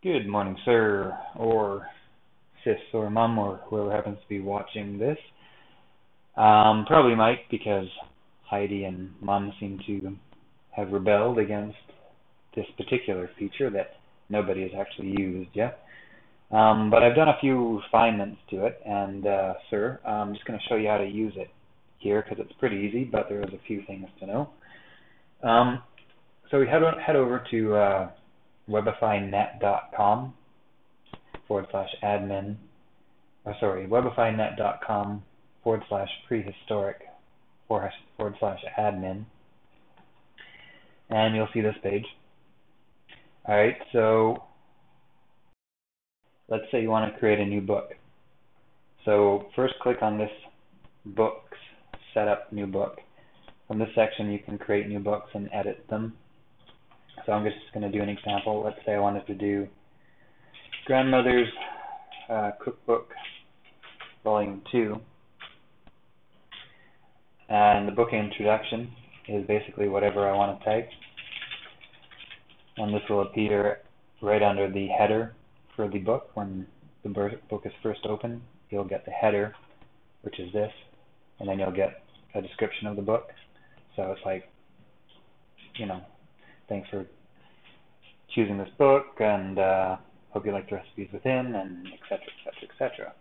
Good morning, sir, or sis, or mum, or whoever happens to be watching this. Probably Mike, because Heidi and mum seem to have rebelled against this particular feature that nobody has actually used yet. But I've done a few refinements to it, and sir, I'm just going to show you how to use it here because it's pretty easy, but there is a few things to know. So we head over to webifynet.com /admin, webifynet.com /prehistoric /admin, and you'll see this page. Alright, so let's say you want to create a new book. So first click on this books, setup new book. From this section you can create new books and edit them. So I'm just going to do an example. Let's say I wanted to do Grandmother's Cookbook Volume 2. And the book introduction is basically whatever I want to type. And this will appear right under the header for the book. When the book is first opened, you'll get the header, which is this, and then you'll get a description of the book. So it's like, thanks for choosing this book, and hope you like the recipes within, and etc., etc.,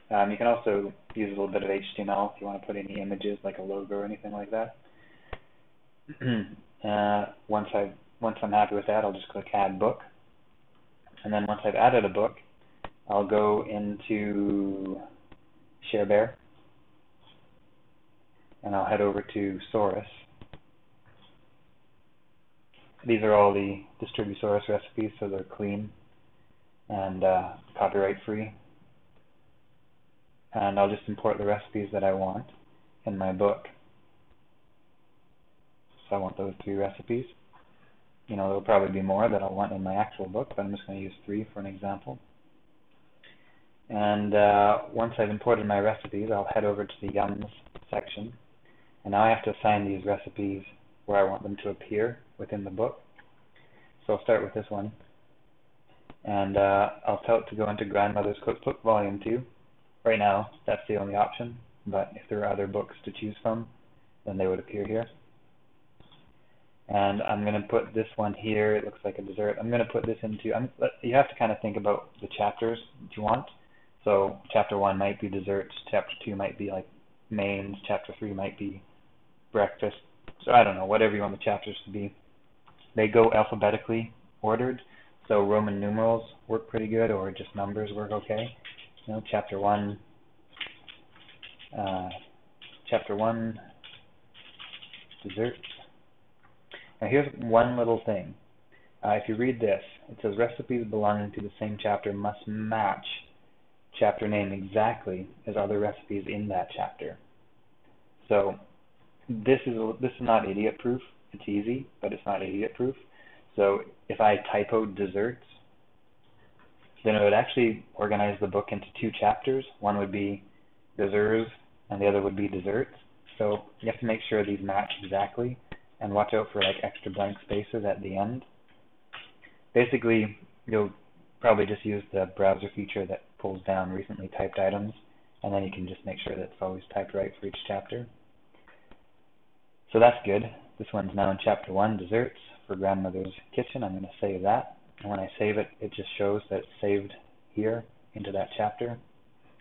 etc. You can also use a little bit of HTML if you want to put any images, like a logo or anything like that. Once I'm happy with that, I'll just click Add Book. And then once I've added a book, I'll go into ShareBear, and I'll head over to Source. These are all the Distribusaurus recipes, so they're clean and copyright free. And I'll just import the recipes that I want in my book. So I want those 3 recipes. There'll probably be more that I'll want in my actual book, but I'm just going to use 3 for an example. And once I've imported my recipes, I'll head over to the Yums section. And now I have to assign these recipes where I want them to appear within the book. So I'll start with this one. And I'll tell it to go into Grandmother's Cookbook Volume 2. Right now, that's the only option, but if there are other books to choose from, then they would appear here. And I'm going to put this one here. It looks like a dessert. I'm going to put this into, you have to kind of think about the chapters that you want. So chapter 1 might be desserts, chapter 2 might be like mains, chapter 3 might be breakfast. So I don't know, whatever you want the chapters to be. They go alphabetically ordered, so Roman numerals work pretty good, or just numbers work okay. Chapter 1, desserts. Now here's one little thing. If you read this, it says recipes belonging to the same chapter must match chapter name exactly as other recipes in that chapter. So this is not idiot proof. It's easy, but it's not idiot proof. So if I typoed desserts, then it would actually organize the book into 2 chapters. One would be desserts, and the other would be desserts. So you have to make sure these match exactly, and watch out for like extra blank spaces at the end. Basically, you'll probably just use the browser feature that pulls down recently typed items, and then you can just make sure that it's always typed right for each chapter. So that's good. This one's now in chapter 1, desserts, for Grandmother's Kitchen. I'm going to save that. And when I save it, it just shows that it's saved here into that chapter.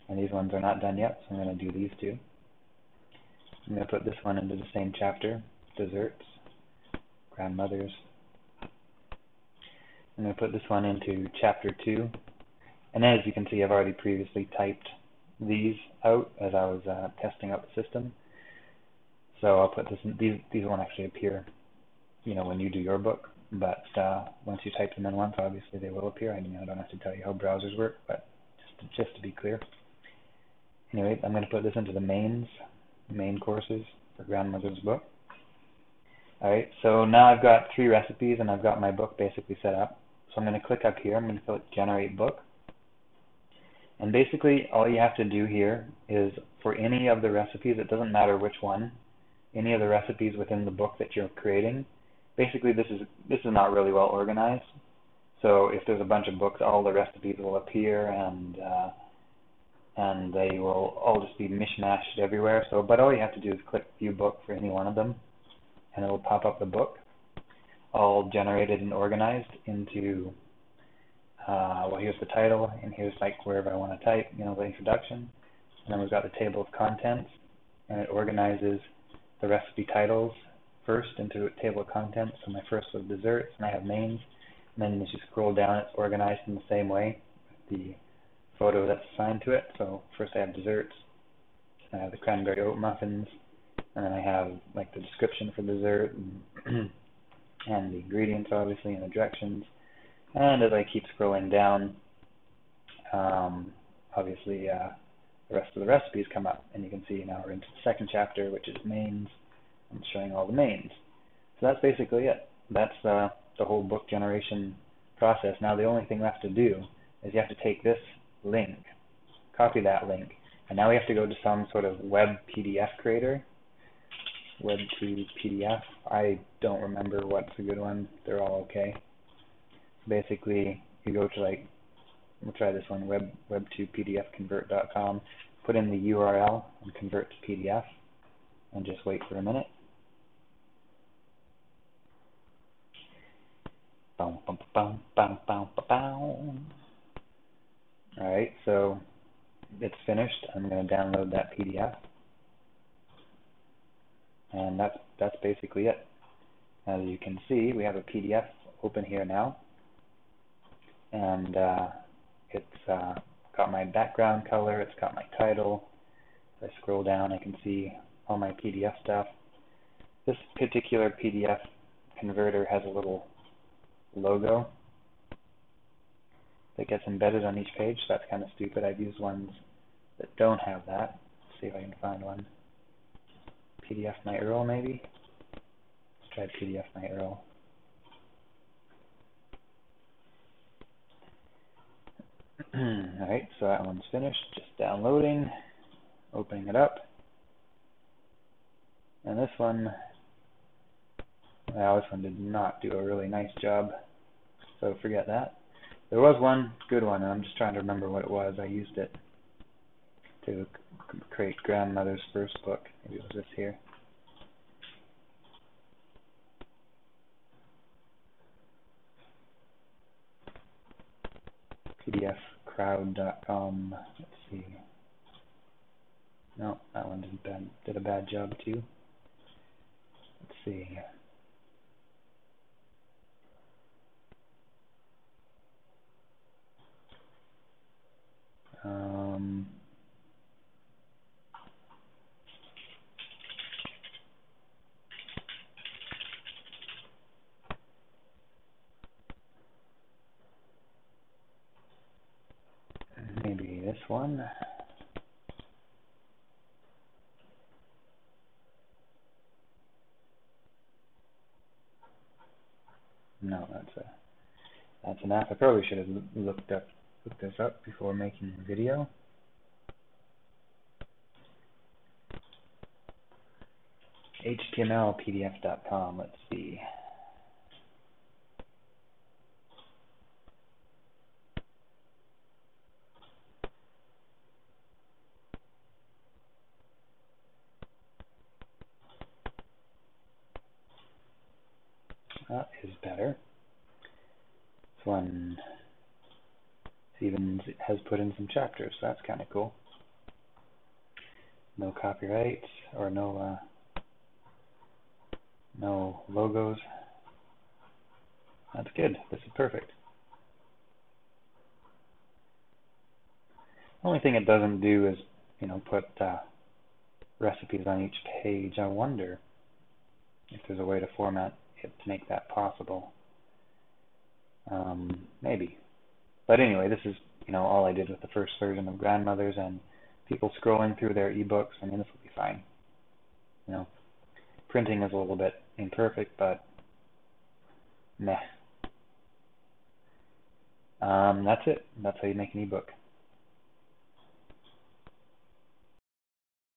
And these ones are not done yet, so I'm going to do these 2. I'm going to put this one into the same chapter, desserts, Grandmother's. I'm going to put this one into chapter 2. And as you can see, I've already previously typed these out as I was testing out the system. So I'll put this in, these won't actually appear, when you do your book, but once you type them in once, obviously they will appear. I don't have to tell you how browsers work, but just to be clear. Anyway, I'm going to put this into the main courses for Grandmother's book. Alright, so now I've got 3 recipes and I've got my book basically set up. So I'm going to click up here, I'm going to click Generate Book. And basically all you have to do here is for any of the recipes, it doesn't matter which one, any of the recipes within the book that you're creating. Basically this is not really well organized. So if there's a bunch of books, all the recipes will appear, and they will all just be mishmashed everywhere. So, but all you have to do is click View Book for any one of them, and it will pop up the book, all generated and organized into, well, here's the title, and here's like wherever I want to type, the introduction. And then we've got the table of contents, and it organizes the recipe titles first into a table of contents. So my first was desserts, and I have mains. And then as you scroll down, it's organized in the same way, the photo that's assigned to it. So first I have desserts, I have the cranberry oat muffins, and then I have like the description for dessert, and the ingredients obviously, and the directions. And as I keep scrolling down, obviously the rest of the recipes come up, and you can see now we're into the second chapter, which is mains, and it's showing all the mains. So that's basically it. That's the whole book generation process. Now the only thing left to do is you have to take this link, copy that link, and now we have to go to some sort of web PDF creator, web to PDF. I don't remember what's a good one. They're all okay. Basically, you go to like, we'll try this one, web2pdfconvert.com, put in the URL and convert to PDF, and just wait for a minute. Alright, so it's finished. I'm going to download that PDF, and that's basically it. As you can see, we have a PDF open here now, and it's got my background color, it's got my title. If I scroll down, I can see all my PDF stuff. This particular PDF converter has a little logo that gets embedded on each page, so that's kind of stupid. I've used ones that don't have that. Let's see if I can find one. PDF My URL maybe? Let's try PDF My URL. Alright, so that one's finished, just downloading, opening it up. And this one, well, this one did not do a really nice job, so forget that. There was one good one, and I'm just trying to remember what it was. I used it to create grandmother's first book. Maybe it was this here. pdfcrowd.com. Let's see. No, that one did a bad job too. Let's see. Maybe this one. No, that's an app. I probably should have looked this up before making the video. htmlpdf.com. Let's see. That is better. This one even has put in some chapters, so that's kind of cool. No copyright, or no logos. That's good. This is perfect. The only thing it doesn't do is, put recipes on each page. I wonder if there's a way to format it to make that possible. Maybe. But anyway, this is, all I did with the first version of Grandmothers, and people scrolling through their ebooks. I mean, this will be fine. Printing is a little bit imperfect, but meh. That's it. That's how you make an ebook.